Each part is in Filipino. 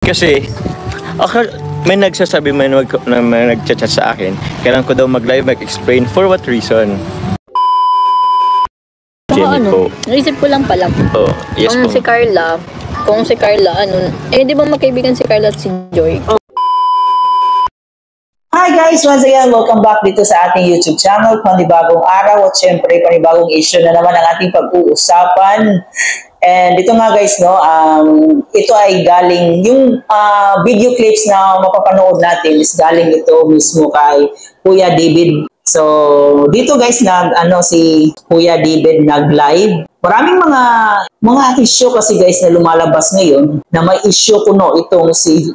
Kasi, may nagsasabi, may nagchat sa akin, kailangan ko daw mag-live, mag-explain for what reason. Naisip ko lang pala. Oh, yes kung si Carla, di ba magkaibigan si Carla at si Joy? Hi guys! Once again, welcome back dito sa ating YouTube channel. Panibagong araw at syempre panibagong issue na naman ang ating pag-uusapan. And ito nga guys, ito ay galing, yung video clips na mapapanood natin is galing ito mismo kay Kuya David. So, dito guys, si Kuya David nag-live. Maraming mga issue kasi guys na lumalabas ngayon na may issue itong si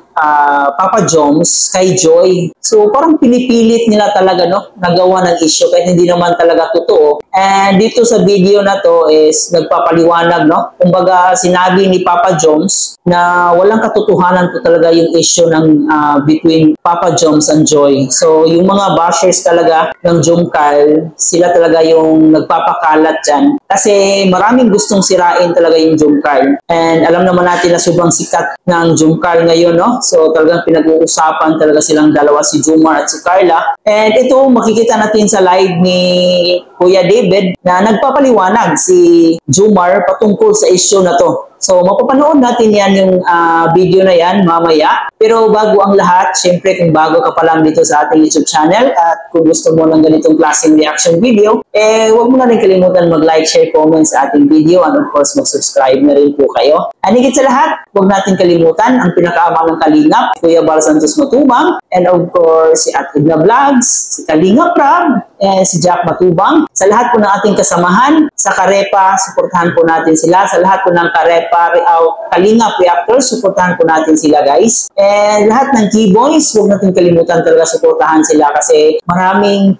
Papa Joms kay Joy. So parang pinipilit nila talaga nagawa ng issue kahit hindi naman talaga totoo. And dito sa video na to is nagpapaliwanag kumbaga sinabi ni Papa Joms na walang katotohanan po talaga yung issue ng between Papa Joms and Joy. So yung mga bashers talaga ng Jomcarl, sila talaga yung nagpapakalat dyan. Kasi maraming gustong sirain talaga yung Jomcarl. And alam naman natin na sobrang sikat ng Jomcarl ngayon, So talagang pinag-uusapan talaga silang dalawa, si Jomar at si Carla. And ito makikita natin sa live ni Kuya David na nagpapaliwanag si Jomar patungkol sa issue na to. So, mapapanood natin yan yung video na yan mamaya. Pero bago ang lahat, syempre kung bago ka pa lang dito sa ating YouTube channel at kung gusto mo ng ganitong klaseng reaction video, huwag mo na rin kalimutan mag-like, share, comment sa ating video and of course mag-subscribe na rin po kayo. And higit sa lahat, huwag natin kalimutan ang pinakaamang ng Kalingap, Kuya Bal Santos Matubang, and of course si Ate Edna Vlogs, si Kalingap Rab, and si Jack Matubang. Sa lahat po ng ating kasamahan, sa Karepa, suportahan po natin sila. Sa lahat po ng Karepa, Kalingap Reactors, suportahan po natin sila guys. And lahat ng Keyboys, huwag natin kalimutan talaga suportahan sila kasi maraming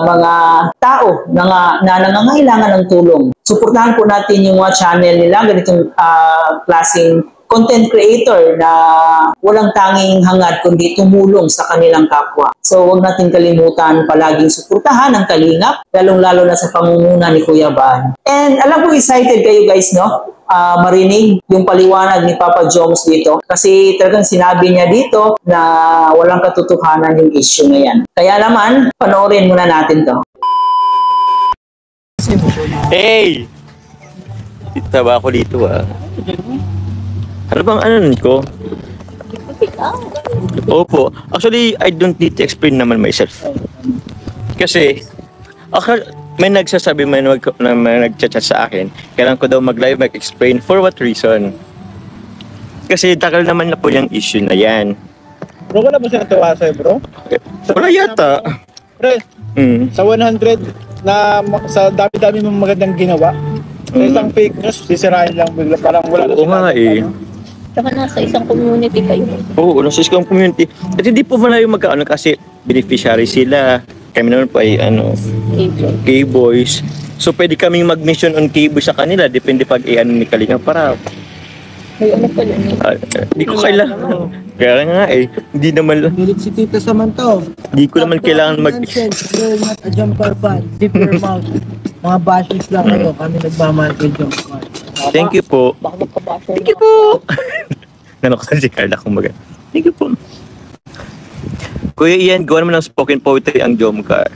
mga tao na nangangailangan ng tulong. Suportahan po natin yung mga channel nila, ganitong klaseng content creator na walang tanging hangad kundi tumulong sa kanilang kapwa. So huwag natin kalimutan palaging suportahan ang Kalingap, lalong-lalo na sa pangunguna ni Kuya Ban. And alam ko excited kayo guys, marinig yung paliwanag ni Papa Joms dito kasi talagang sinabi niya dito na walang katotohanan yung issue na yan. Kaya naman, panoorin muna natin to. Hey! Taba ako dito Ano bang ko? Opo. Actually, I don't need to explain naman myself. Kasi, may nagsasabi, may nagchat sa akin, kailangan ko daw mag-live, mag-explain for what reason. Kasi takal naman na po yung issue na yan. Bro, wala ba siya natawa sa'yo, bro? Wala yata. Pre, sa 100 na sa dami-dami mong magandang ginawa, sa isang fake news, sisirain lang bigla. Parang wala na siya. Saka nasa isang community kayo. Oo, nasa isang community. At hindi po malayo magkaano kasi beneficiary sila. Kami naman po ay K-Boys. So pwede kaming mag-mission on K-Boys sa kanila. Depende pag ni Kalingap para. May pala Hindi ko kailangan. Kaya nga hindi naman lang. Galit si Tita Samantha. Hindi ko naman kailangan mag... You're not a Jomcar fan. Deep your mouth. Mga bashers lang kayo. Kami nagmamahal kay Jomcar. Thank you po. Thank you po. Nanoksan si Carla kumbaga. Thank you po. Kuya Ian, gawa naman ng spoken poetry ang Jomcar.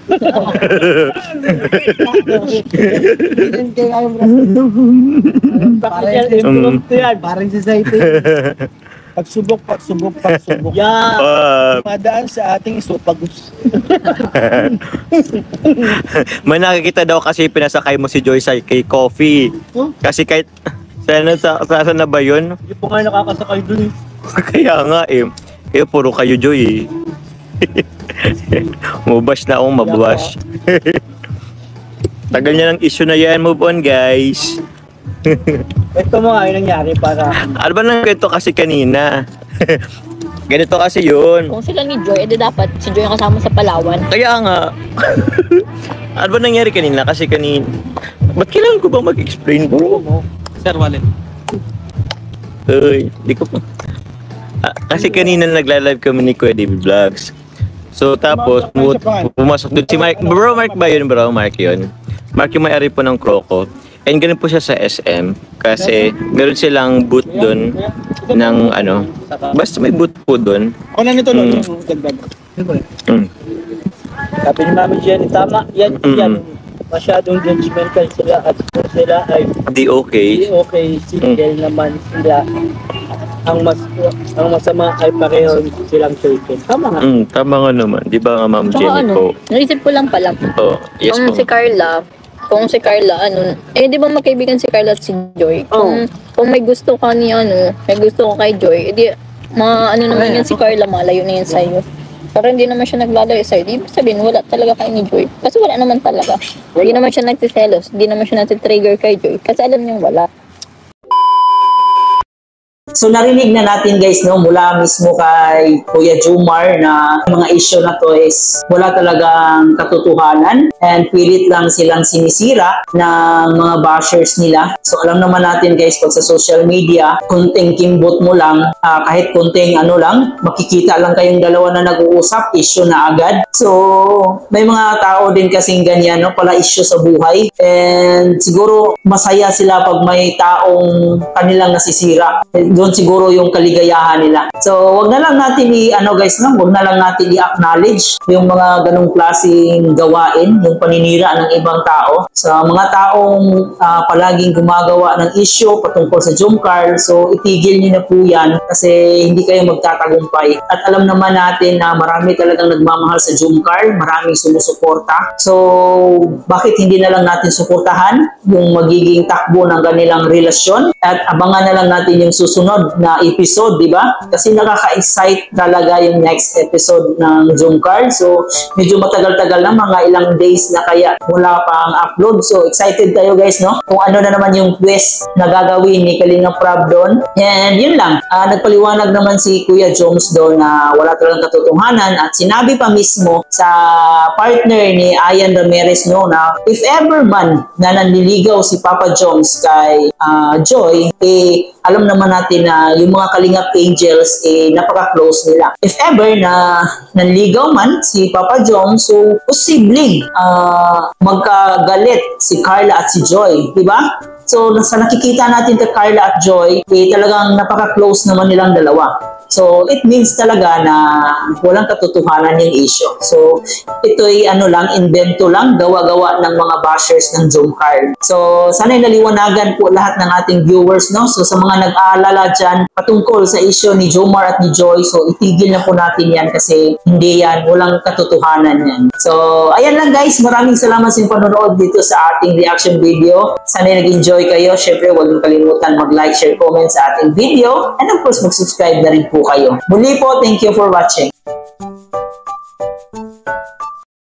Parang society. Pagsubok. Madaan sa ating isopagos. May nakikita daw kasi pinasakay mo si Joy sa kay Coffee. Kasi kahit saan na ba yun? Hindi po nga nakakasakay dun Kaya nga Kayo puro kayo Joy Mubash na akong mababash. Tagal niya ng issue na yan. Move on guys. Ito mo nga yung nangyari para... Ano ba nang ganito kasi kanina? Ganito kasi yun. Kung sila ni Joy, dapat si Joy ang kasama sa Palawan. Kaya nga. Ano ba nangyari kanina? Kasi kanina... Ba't kailangan ko bang mag-explain bro? Sir Wallet. Di ko pa. Kasi kanina nagla-live kami ni Kuya David Vlogs. So tapos pumasok doon si Mark. Bro, Mark ba yun bro? Mark yun. Mark yung may-ari po ng Croco. And ganun po siya sa SM. Kasi meron silang booth doon. ng ano, basta may boot po doon. Ako na nito, Mm. yung dagdag. Mm. Sabi ni Mami Jenny, tama, yan, yan. Masyadong judgmental sila at kung sila ay Di okay. okay, single naman sila. Ang masama ay pareho silang taken. Tama nga. Tama nga naman. Di ba nga, Ma'am Tsaka Jenny po? naisip ko lang pala. Oh, yes Kung po. si Carla, di ba magkaibigan si Carla at si Joy? Kung may gusto ka ni may gusto ko kay Joy, edi, naman yan si Carla, malayo na yan sa'yo. Pero hindi naman siya naglalayo sa'yo. Di ba sabihin, wala talaga kayo ni Joy? Kasi wala naman talaga. Hindi naman siya nagsiselos. Hindi naman siya nagsitrigger kay Joy. Kasi alam niyang wala. So narinig na natin guys mula mismo kay Kuya Jomar na mga issue na to is wala talagang katotohanan and pilit lang silang sinisira ng mga bashers nila. So alam naman natin guys pag sa social media, kunting kimbot mo lang, kahit kunting lang, makikita lang kayong dalawa na nag-uusap, issue na agad. So may mga tao din kasing ganyan pala issue sa buhay and siguro masaya sila pag may taong kanilang nasisira. Doon siguro yung kaligayahan nila. So, wag na lang natin wag na lang natin i-acknowledge yung mga ganong klaseng gawain, yung paninira ng ibang tao. Sa mga taong palaging gumagawa ng issue patungkol sa Jomcar, so itigil niyo na po yan kasi hindi kayo magtatagumpay. At alam naman natin na marami talagang nagmamahal sa Jomcar, maraming sumusuporta. So, bakit hindi na lang natin suportahan yung magiging takbo ng kanilang relasyon at abangan na lang natin yung susunod na episode, di ba? Kasi nakaka-excite talaga yung next episode ng Jomcar. So, medyo matagal-tagal na, mga ilang days na kaya wala pa ang upload. So, excited tayo guys, kung ano na naman yung twist na gagawin ni Kalinga Prab doon. And yun lang, nagpaliwanag naman si Kuya Joms doon na wala talagang katotohanan at sinabi pa mismo sa partner ni Ian Ramirez na if ever man na nanliligaw si Papa Joms kay Joy, alam naman natin na yung mga Kalingap Angels napaka-close nila. If ever na nanligaw man si Papa Joms, so posibleng magkagalit si Carla at si Joy, di ba? So sa nakikita natin kay Carla at Joy, talagang napaka-close naman nilang dalawa. So, it means talaga na walang katotohanan yung issue. So, ito'y invento lang, gawa-gawa ng mga bashers ng Jomcar. So, sana'y naliwanagan po lahat ng ating viewers, So, sa mga nag-aalala dyan patungkol sa issue ni Jomar at ni Joy, so itigil na po natin yan kasi hindi yan, walang katotohanan yan. So, ayan lang guys, maraming salamat sa inyong panonood dito sa ating reaction video. Sana'y nag-enjoy kayo. Syempre, huwag niyong kalimutan mag-like, share, comment sa ating video. And of course, mag-subscribe na rin po kayo. Muli po, thank you for watching.